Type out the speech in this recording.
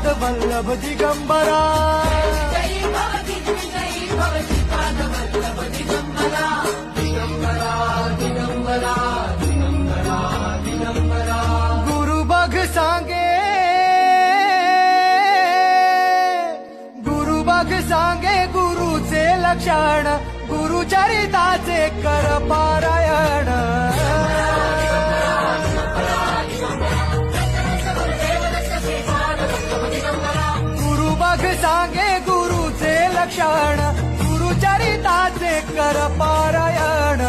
श्रीपाद वल्लभ दिगंबरा गुरु बघ सांगे गुरुचे लक्षण गुरुचरिताचे कर पारायण गुरु बघ सांगे गुरुचे लक्षण गुरुचरिताचे कर पारायण